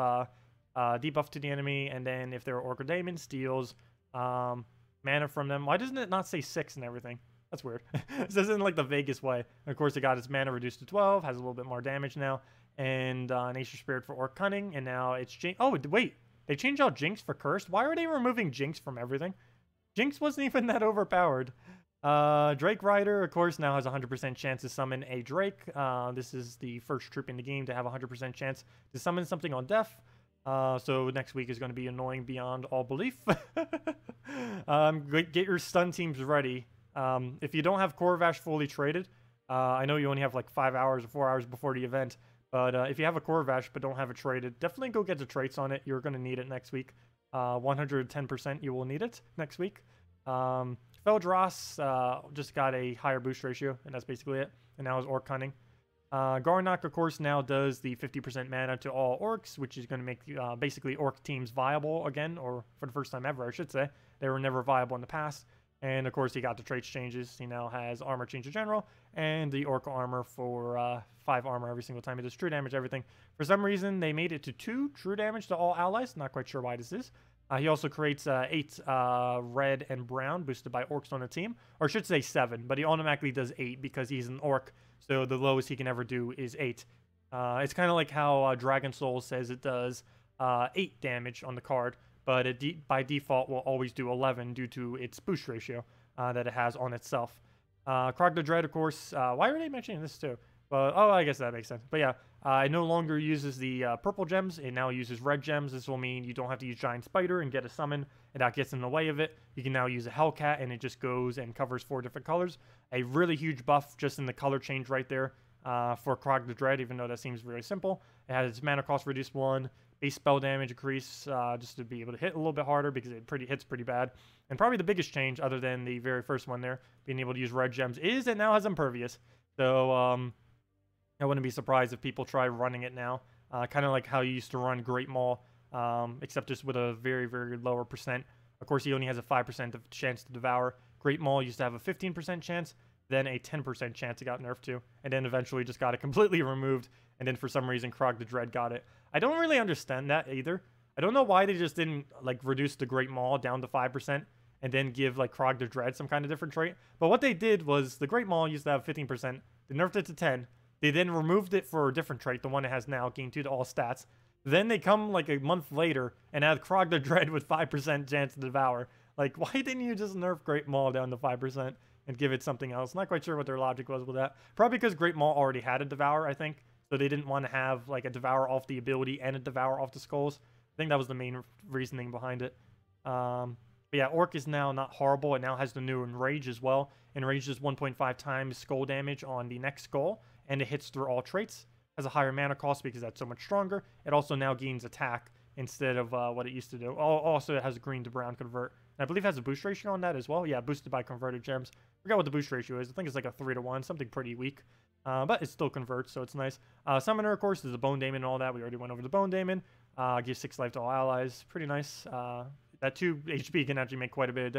to the enemy, and then if they're Orc or Daemon, steals mana from them. Why doesn't it not say 6 and everything? That's weird. This isn't like the vaguest way. And of course, it got its mana reduced to 12, has a little bit more damage now, and Nature Spirit for Orc Cunning, and now it's oh, wait. They changed out Jinx for Cursed? Why are they removing Jinx from everything? Jinx wasn't even that overpowered. Drake Rider, of course, now has a 100% chance to summon a Drake. This is the first troop in the game to have a 100% chance to summon something on death. So next week is going to be annoying beyond all belief. Get your stun teams ready. If you don't have Corvash fully traded, I know you only have like 5 hours or 4 hours before the event, but if you have a Corvash but don't have it traded, definitely go get the traits on it. You're going to need it next week. 110% you will need it next week. Feldross just got a higher boost ratio, and that's basically it. And now is Orc Cunning. Garnock, of course, now does the 50% mana to all Orcs, which is going to make basically Orc teams viable again, or for the first time ever, I should say. They were never viable in the past. And, of course, he got the traits changes. He now has Armor Change to General, and the Orc Armor for 5 armor every single time he does true damage, everything. For some reason, they made it to 2 true damage to all allies. Not quite sure why this is. He also creates 8 red and brown boosted by orcs on the team. Or I should say 7, but he automatically does 8 because he's an orc. So the lowest he can ever do is 8. It's kind of like how Dragon Soul says it does 8 damage on the card. But it by default will always do 11 due to its boost ratio that it has on itself. Krog the Dread, of course. Why are they mentioning this too? But, oh, I guess that makes sense. But yeah, it no longer uses the purple gems. It now uses red gems. This will mean you don't have to use Giant Spider and get a summon, and that gets in the way of it. You can now use a Hellcat, and it just goes and covers 4 different colors. A really huge buff just in the color change right there for Krog the Dread, even though that seems really simple. It has its mana cost reduced 1, base spell damage increase just to be able to hit a little bit harder because it hits pretty bad. And probably the biggest change, other than the very first one there, being able to use red gems, is it now has Impervious. So, I wouldn't be surprised if people try running it now. Kind of like how you used to run Great Maul, except just with a very, very lower percent. Of course, he only has a 5% of chance to devour. Great Maul used to have a 15% chance, then a 10% chance it got nerfed to, and then eventually just got it completely removed, and then for some reason Krog the Dread got it. I don't really understand that either. I don't know why they just didn't like reduce the Great Maul down to 5% and then give like Krog the Dread some kind of different trait. But what they did was the Great Maul used to have 15%, they nerfed it to 10. They then removed it for a different trait, the one it has now, gain 2 to all stats. Then they come like a month later and add Krog the Dread with 5% chance to devour. Like, why didn't you just nerf Great Maul down to 5%? and give it something else. Not quite sure what their logic was with that. Probably because Great Maul already had a Devour, I think. So they didn't want to have like a Devour off the ability and a Devour off the skulls. I think that was the main reasoning behind it. But yeah, Orc is now not horrible. It now has the new Enrage as well. Enrage is 1.5 times skull damage on the next skull, and it hits through all traits. Has a higher mana cost because that's so much stronger. It also now gains attack instead of what it used to do. Also, it has a green to brown convert. And I believe it has a boost ratio on that as well. Yeah, boosted by converted gems. Forgot what the boost ratio is. I think it's like a 3-to-1, something pretty weak. But it still converts, so it's nice. Summoner, of course, is a Bone Daemon and all that. We already went over the Bone Daemon. Gives 6 life to all allies. Pretty nice. That 2 HP can actually make quite a bit of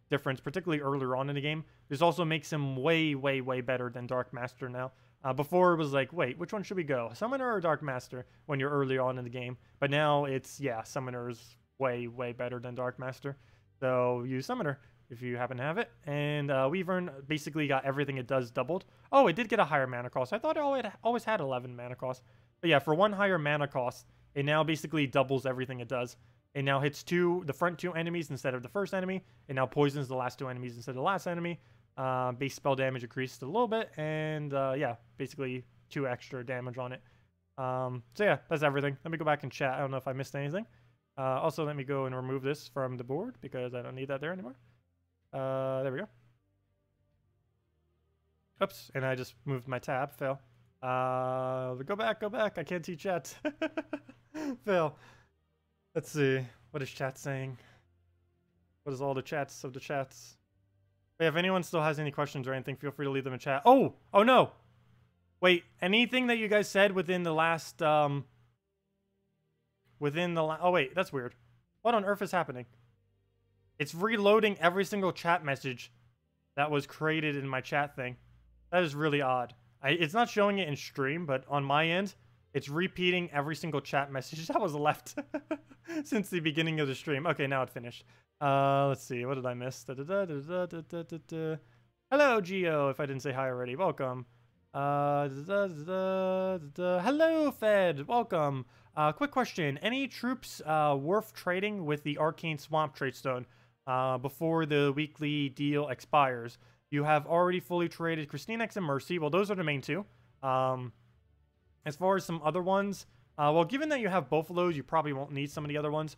difference, particularly earlier on in the game. This also makes him way, way, way better than Dark Master now. Before it was like, wait, which one should we go? Summoner or Dark Master when you're early on in the game? But now it's, yeah, Summoner is way, way better than Dark Master. So use Summoner if you happen to have it. And Weavern basically got everything it does doubled. Oh, it did get a higher mana cost. I thought it always had 11 mana cost. But yeah, for 1 higher mana cost, it now basically doubles everything it does. It now hits the front 2 enemies instead of the first enemy. It now poisons the last 2 enemies instead of the last enemy. Base spell damage increased a little bit, and yeah, basically 2 extra damage on it. So yeah, that's everything. Let me go back and chat. I don't know if I missed anything. Also, let me go and remove this from the board because I don't need that there anymore. There we go. Oops, and I just moved my tab. Fail. Go back. I can't see chat. Fail. Let's see. What is chat saying? What is all the chats of the chats? Hey, if anyone still has any questions or anything, feel free to leave them in chat. Oh no. Wait, anything that you guys said within the last, oh wait, that's weird. What on earth is happening? It's reloading every single chat message that was created in my chat thing. That is really odd. It's not showing it in stream, but on my end, it's repeating every single chat message that was left since the beginning of the stream. Okay, now it finished. Let's see. What did I miss? Hello, Geo. If I didn't say hi already, welcome. Hello, Fed. Welcome. Quick question. Any troops worth trading with the Arcane Swamp Trade Stone before the weekly deal expires? You have already fully traded KrissTigger and Mercy. Well, those are the main 2. As far as some other ones, well, given that you have both of those, you probably won't need some of the other ones.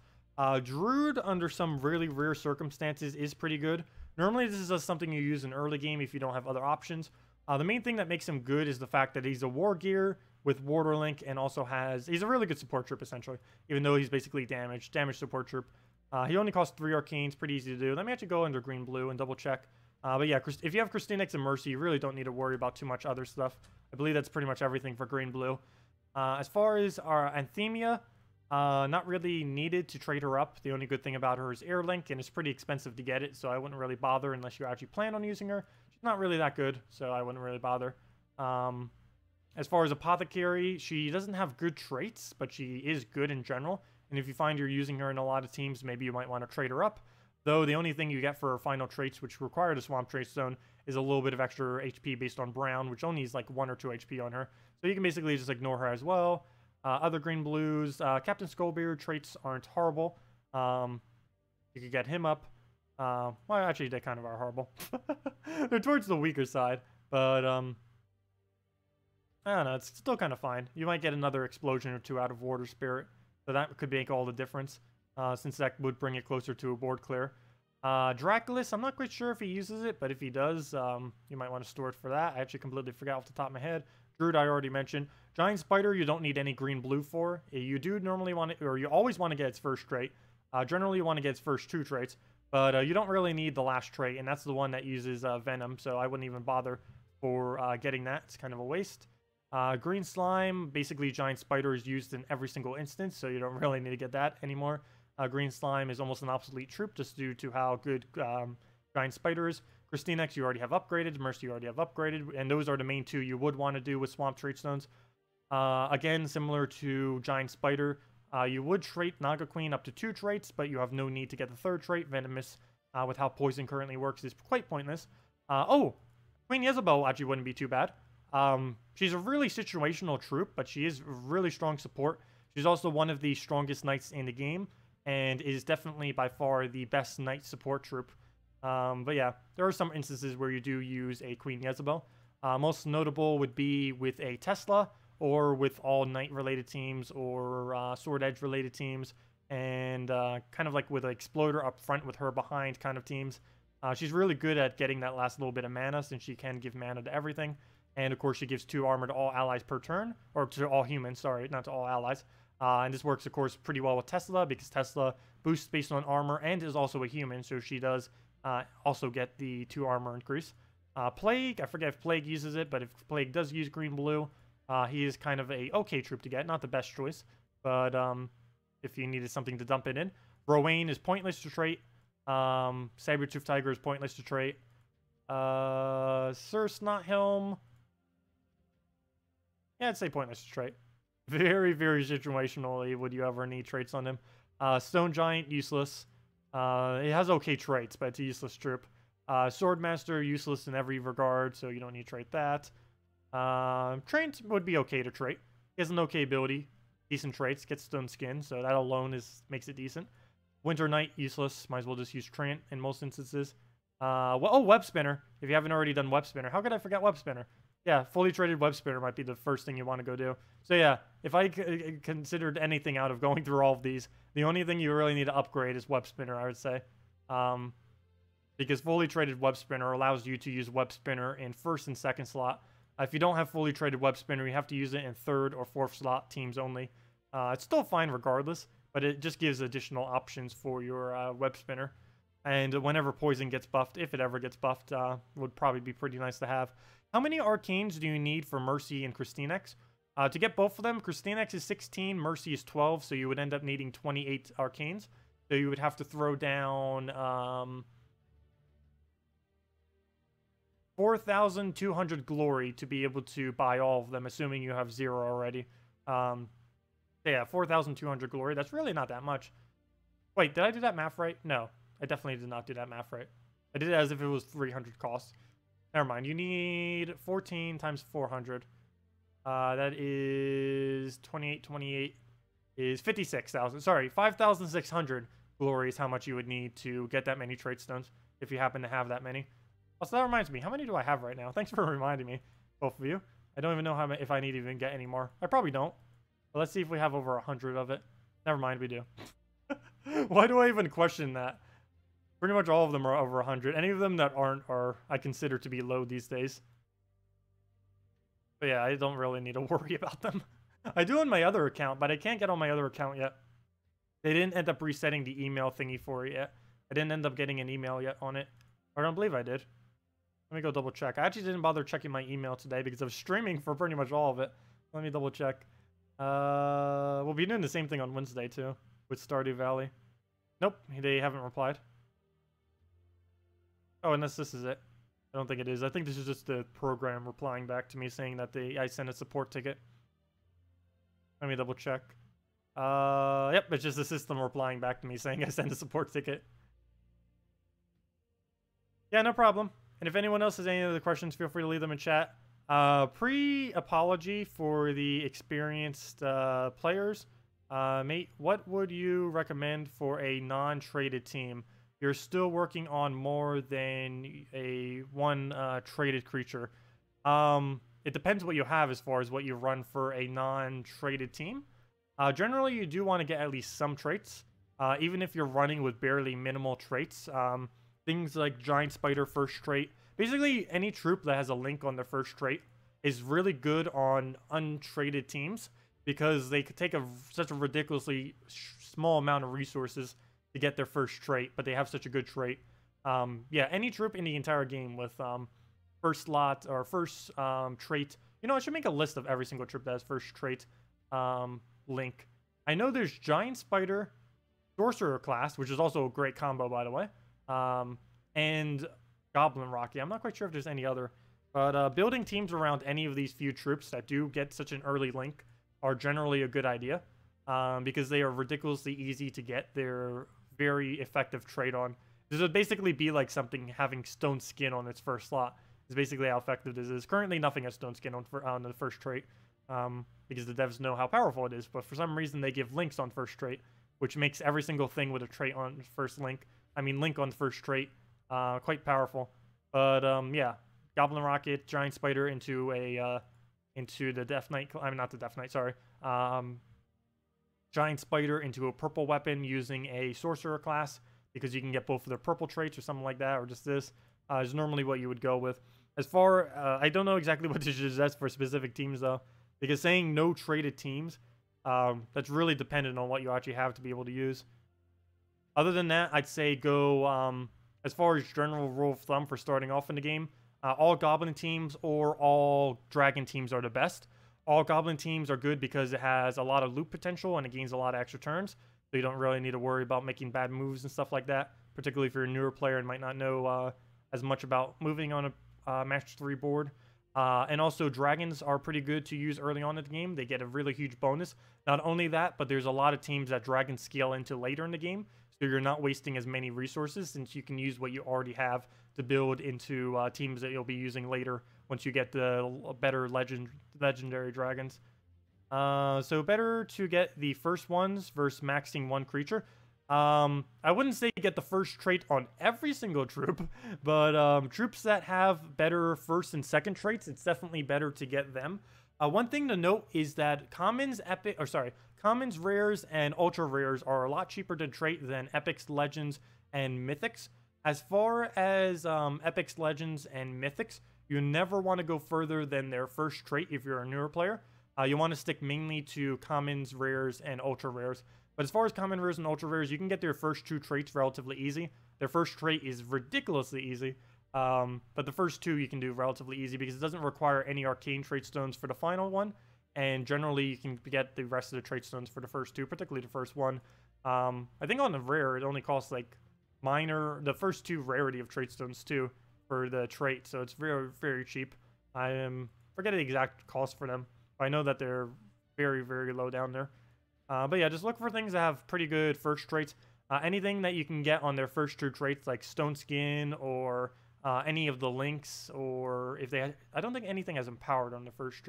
Druid, under some really rare circumstances, is pretty good. Normally, this is just something you use in early game if you don't have other options. The main thing that makes him good is the fact that he's a war gear with Warder Link and also he's a really good support troop, essentially, even though he's basically damage support troop. He only costs 3 arcanes, pretty easy to do. Let me actually go under green-blue and double check. But yeah, if you have KrissTigger and Mercy, you really don't need to worry about too much other stuff. I believe that's pretty much everything for green-blue. As far as our Anthemia, not really needed to trade her up. The only good thing about her is Air Link, and it's pretty expensive to get it, so I wouldn't really bother unless you actually plan on using her. She's not really that good, so I wouldn't really bother. As far as Apothecary, she doesn't have good traits, but she is good in general. And if you find you're using her in a lot of teams, maybe you might want to trade her up. Though the only thing you get for her final traits, which require the Swamp Trade Stone, is a little bit of extra HP based on Brown, which only is like 1 or 2 HP on her. So you can basically just ignore her as well. Other green blues, Captain Skullbeard traits aren't horrible. You could get him up. Well, actually, they kind of are horrible. They're towards the weaker side, but I don't know. It's still kind of fine. You might get another explosion or 2 out of Warder Spirit, so that could make all the difference. Since that would bring it closer to a board clear. Draculus, I'm not quite sure if he uses it, but if he does, you might want to store it for that. I actually completely forgot off the top of my head. Druid, I already mentioned. Giant Spider, you don't need any green-blue for. You do normally want it, or you always want to get its first trait. Generally, you want to get its first 2 traits, but you don't really need the last trait, and that's the one that uses Venom, so I wouldn't even bother for getting that. It's kind of a waste. Green Slime, basically Giant Spider is used in every single instance, so you don't really need to get that anymore. Green Slime is almost an obsolete troop just due to how good Giant Spider is. KrissTigger, you already have upgraded. Mercy, you already have upgraded. And those are the main 2 you would want to do with Swamp Trade Stones. Again, similar to Giant Spider, you would trait Naga Queen up to 2 traits, but you have no need to get the 3rd trait. Venomous, with how Poison currently works, is quite pointless. Oh, Queen Jezebel actually wouldn't be too bad. She's a really situational troop, but she is really strong support. She's also one of the strongest knights in the game, and is definitely by far the best knight support troop. But yeah, there are some instances where you do use a Queen Jezebel. Most notable would be with a Tesla, or with all Knight related teams, or Sword Edge related teams, and kind of like with an Exploder up front with her behind kind of teams. She's really good at getting that last little bit of mana, since she can give mana to everything. And of course, she gives 2 armor to all allies per turn, or to all humans, sorry, not to all allies. And this works, of course, pretty well with Tesla, because Tesla boosts based on armor and is also a human, so she does also get the 2 armor increase. Plague, I forget if Plague uses it, but if Plague does use green-blue, he is kind of a okay troop to get. Not the best choice, but if you needed something to dump it in. Rowan is pointless to trait. Saber-Tooth Tiger is pointless to trait. Sir Snothelm, yeah, I'd say pointless to trait. Very, very situationally would you ever need traits on him. Stone Giant, useless. It has okay traits, but it's a useless troop. Swordmaster, useless in every regard, so you don't need to trait that. Trent would be okay to trait. He has an okay ability, decent traits, gets Stone Skin, so that alone makes it decent. Winter Knight, useless. Might as well just use Trant in most instances. Web Spinner. If you haven't already done Web Spinner. How could I forget Web Spinner? Yeah, fully traded Web Spinner might be the first thing you want to go do. So yeah, if I considered anything out of going through all of these, the only thing you really need to upgrade is Web Spinner, I would say. Because fully traded Web Spinner allows you to use Web Spinner in 1st and 2nd slot. If you don't have fully traded Web Spinner, you have to use it in 3rd or 4th slot teams only. It's still fine regardless, but it just gives additional options for your Web Spinner. And whenever Poison gets buffed, if it ever gets buffed, would probably be pretty nice to have. How many Arcanes do you need for Mercy and Christinex? To get both of them, Christinex is 16, Mercy is 12, so you would end up needing 28 Arcanes. So you would have to throw down 4,200 Glory to be able to buy all of them, assuming you have 0 already. Yeah, 4,200 Glory. That's really not that much. Wait, did I do that math right? No, I definitely did not do that math right. I did it as if it was 300 cost. Never mind. You need 14 times 400. That is 28 is 56,000. Sorry, 5,600 Glory is how much you would need to get that many trait stones, if you happen to have that many. Also, that reminds me, how many do I have right now? Thanks for reminding me, both of you. I don't even know if I need to even get any more. I probably don't. But let's see if we have over 100 of it. Never mind, we do. Why do I even question that? Pretty much all of them are over 100. Any of them that aren't are, I consider to be low these days. But yeah, I don't really need to worry about them. I do on my other account, but I can't get on my other account yet. They didn't end up resetting the email thingy for it yet. I didn't end up getting an email yet on it. Or I don't believe I did. Let me go double check. I actually didn't bother checking my email today because I was streaming for pretty much all of it. Let me double check. We'll be doing the same thing on Wednesday too, with Stardew Valley. Nope, they haven't replied. Oh, unless this is it. I don't think it is. I think this is just the program replying back to me saying that I sent a support ticket. Let me double check. Yep, it's just the system replying back to me saying I sent a support ticket. Yeah, no problem. And if anyone else has any other questions, feel free to leave them in chat. Pre-apology for the experienced players. Mate, what would you recommend for a non-traded team? You're still working on more than one traded creature. It depends what you have as far as what you run for a non-traded team. Generally, you do want to get at least some traits, even if you're running with barely minimal traits. Things like Giant Spider first trait. Basically, any troop that has a link on their first trait is really good on untraded teams because they could take such a ridiculously small amount of resources to get their first trait, but they have such a good trait. Yeah, any troop in the entire game with first slot or first trait. You know, I should make a list of every single troop that has first trait link. I know there's Giant Spider, Sorcerer class, which is also a great combo, by the way, and Goblin Rocky. I'm not quite sure if there's any other, but building teams around any of these few troops that do get such an early link are generally a good idea because they are ridiculously easy to get their very effective trait on. This would basically be like something having Stone Skin on its first slot. Is basically how effective this is. Currently, nothing has Stone Skin on the first trait because the devs know how powerful it is, but for some reason they give links on first trait, which makes every single thing with a trait on first link. I mean, link on first trait quite powerful. But yeah, Goblin Rocket, Giant Spider into a into the Death Knight. I mean, not the Death Knight. Sorry. Giant Spider into a purple weapon using a Sorcerer class, because you can get both of their purple traits or something like that, or just this is normally what you would go with. As far, I don't know exactly what to suggest for specific teams though, because saying no traded teams, that's really dependent on what you actually have to be able to use. Other than that, I'd say go, as far as general rule of thumb for starting off in the game, all Goblin teams or all Dragon teams are the best. All Goblin teams are good because it has a lot of loot potential and it gains a lot of extra turns. So you don't really need to worry about making bad moves and stuff like that, particularly if you're a newer player and might not know as much about moving on a match 3 board. And also Dragons are pretty good to use early on in the game. They get a really huge bonus. Not only that, but there's a lot of teams that Dragons scale into later in the game. So you're not wasting as many resources, since you can use what you already have to build into teams that you'll be using later once you get the better legendary dragons. So better to get the first ones versus maxing one creature. I wouldn't say get the first trait on every single troop, but troops that have better first and second traits, it's definitely better to get them. One thing to note is that commons, commons, rares, and ultra rares are a lot cheaper to trait than epics, legends, and mythics. As far as epics, legends, and mythics, you never want to go further than their first trait if you're a newer player. You want to stick mainly to commons, rares, and ultra rares. But as far as common rares and ultra rares, you can get their first 2 traits relatively easy. Their first trait is ridiculously easy. But the first 2 you can do relatively easy because it doesn't require any arcane trait stones for the final one. And generally you can get the rest of the trait stones for the first 2, particularly the first one. I think on the rare it only costs like the first 2 rarity of trait stones too for the trait. So it's very, very cheap. I am forgetting the exact cost for them. I know that they're very, very low down there. But yeah, just look for things that have pretty good first traits. Anything that you can get on their first 2 traits, like Stone Skin or any of the links, or if they, I don't think anything has empowered on the first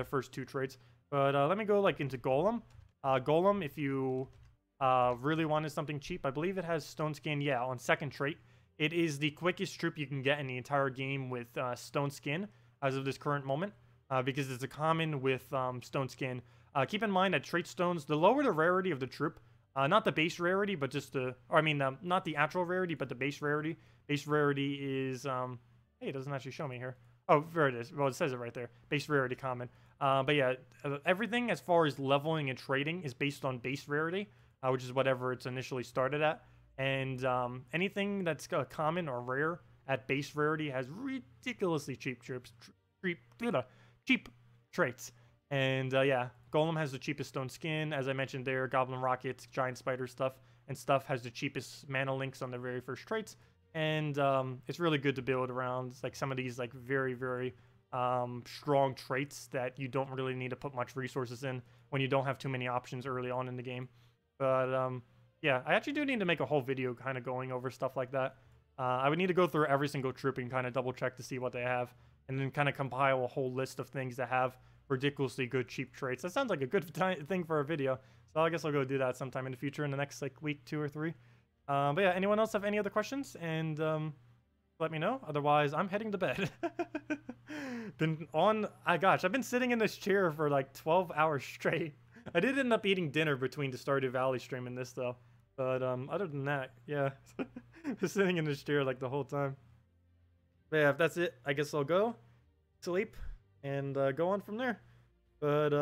first 2 traits. But let me go like into Golem. Golem, if you really wanted something cheap, I believe it has Stone Skin. Yeah, on second trait, it is the quickest troop you can get in the entire game with Stone Skin as of this current moment, because it's a common with Stone Skin. Keep in mind that trait stones, the lower the rarity of the troop, not the base rarity, but just the, or I mean, not the actual rarity, but the base rarity. Base rarity is, hey, it doesn't actually show me here. Oh, there it is. Well, it says it right there. Base rarity common. But yeah, everything as far as leveling and trading is based on base rarity, which is whatever it's initially started at. And anything that's common or rare at base rarity has ridiculously cheap troops, cheap traits. And yeah, Golem has the cheapest Stone Skin, as I mentioned there. Goblin Rockets, Giant Spider stuff has the cheapest mana links on their very first traits. And it's really good to build around like some of these like very, very strong traits that you don't really need to put much resources in when you don't have too many options early on in the game. But yeah, I actually do need to make a whole video kind of going over stuff like that. I would need to go through every single troop and kind of double check to see what they have, and then kind of compile a whole list of things that have ridiculously good cheap traits. That sounds like a good thing for a video, so I guess I'll go do that sometime in the future in the next like week, 2 or 3. But yeah, anyone else have any other questions? And let me know. Otherwise, I'm heading to bed. I've been sitting in this chair for like 12 hours straight. I did end up eating dinner between the Stardew Valley stream and this though. But other than that, yeah, just sitting in this chair like the whole time. But yeah, if that's it, I guess I'll go sleep and go on from there. But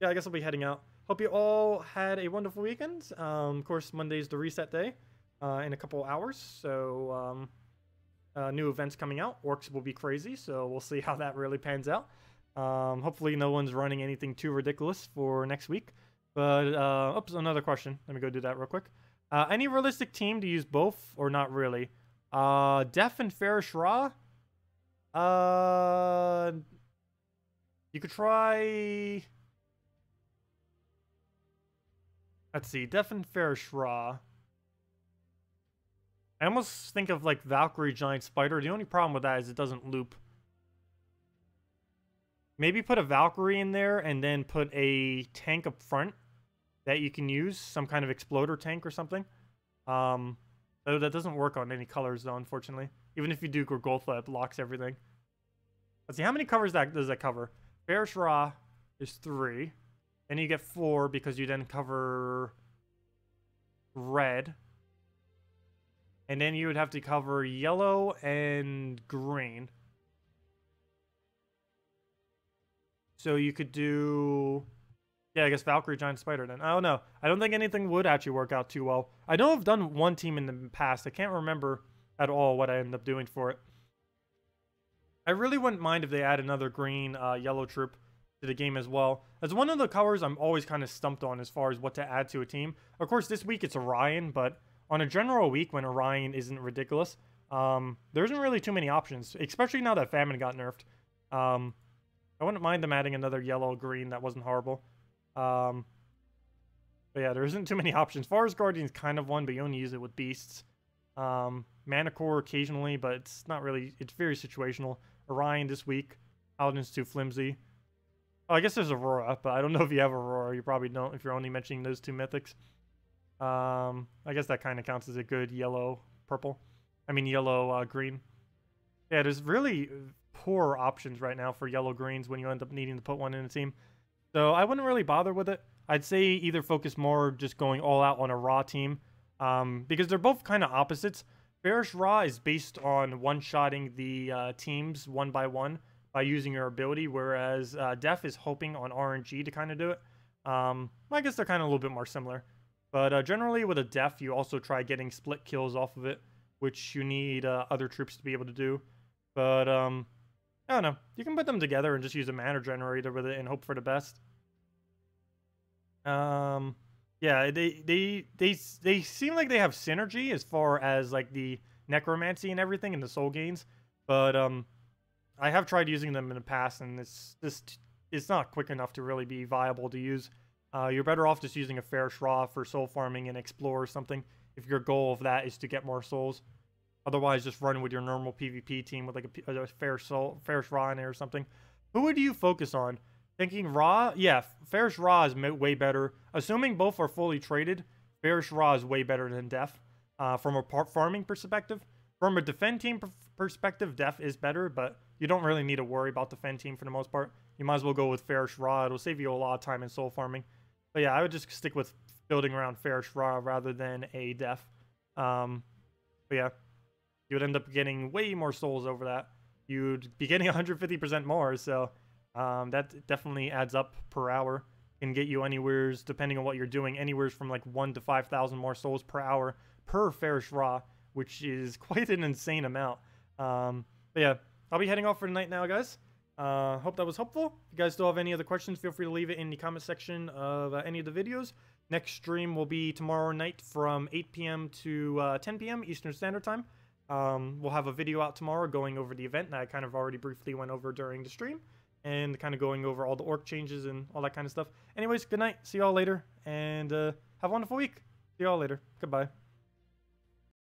yeah, I guess I'll be heading out. Hope you all had a wonderful weekend. Of course, Monday's the reset day in a couple hours. So new events coming out. Orcs will be crazy, so we'll see how that really pans out. Hopefully no one's running anything too ridiculous for next week. But, oops, another question. Let me go do that real quick. Any realistic team to use both, or not really? Def and Farish Ra? You could try... Let's see, Def and Farish Ra. I almost think of, like, Valkyrie Giant Spider. The only problem with that is it doesn't loop. Maybe put a Valkyrie in there and then put a tank up front that you can use, some kind of exploder tank or something. Though that doesn't work on any colors, though, unfortunately. Even if you do Gorgolfa, it blocks everything. Let's see, how many covers does that cover? Fairish Ra is 3. Then you get 4 because you then cover red. And then you would have to cover yellow and green. So you could do... Yeah, I guess Valkyrie, Giant Spider then. I don't know. I don't think anything would actually work out too well. I know I've done one team in the past. I can't remember at all what I ended up doing for it. I really wouldn't mind if they add another green, yellow troop to the game as well. That's one of the colors I'm always kind of stumped on as far as what to add to a team. Of course, this week it's Orion, but on a general week when Orion isn't ridiculous, there isn't really too many options, especially now that Famine got nerfed. I wouldn't mind them adding another yellow-green. That wasn't horrible. But yeah, there isn't too many options. Forest Guardian's kind of one, but you only use it with beasts. Mana Core occasionally, but it's not really... It's very situational. Orion this week. Paladin's too flimsy. Oh, I guess there's Aurora, but I don't know if you have Aurora. You probably don't if you're only mentioning those 2 mythics. I guess that kind of counts as a good yellow-purple. I mean yellow-green. Yeah, there's really poor options right now for yellow-greens when you end up needing to put one in a team. So I wouldn't really bother with it. I'd say either focus more just going all out on a Ra team. Because they're both kind of opposites. Fairish Ra is based on one-shotting the teams one by one by using your ability, whereas Def is hoping on RNG to kind of do it. I guess they're kind of a little bit more similar. But generally with a Def, you also try getting split kills off of it, which you need other troops to be able to do. But I don't know. You can put them together and just use a mana generator with it and hope for the best. Yeah, they seem like they have synergy as far as like the necromancy and everything and the soul gains, but I have tried using them in the past and it's not quick enough to really be viable to use. You're better off just using a Fairish Ra for soul farming and explore or something if your goal of that is to get more souls. Otherwise, just run with your normal PvP team with like a Fairish Ra in there or something. Who would you focus on? Thinking Ra? Yeah, Fairish Ra is way better. Assuming both are fully traded, Fairish Ra is way better than Def. From a farming perspective. From a defend team perspective, Def is better, but you don't really need to worry about defend team for the most part. You might as well go with Fairish Ra. It'll save you a lot of time in soul farming. But yeah, I would just stick with building around Fairish Ra rather than a Def. But yeah, you would end up getting way more souls over that. You'd be getting 150% more, so that definitely adds up per hour. Can get you anywheres, depending on what you're doing, anywheres from like 1 to 5,000 more souls per hour per Fairish Ra, which is quite an insane amount. But yeah, I'll be heading off for the night now, guys. Hope that was helpful. If you guys still have any other questions, feel free to leave it in the comment section of any of the videos. Next stream will be tomorrow night from 8 p.m. to 10 p.m. Eastern Standard Time. We'll have a video out tomorrow going over the event that I kind of already briefly went over during the stream, and kind of going over all the orc changes and all that kind of stuff. Anyways, good night. See y'all later, and have a wonderful week. See y'all later. Goodbye.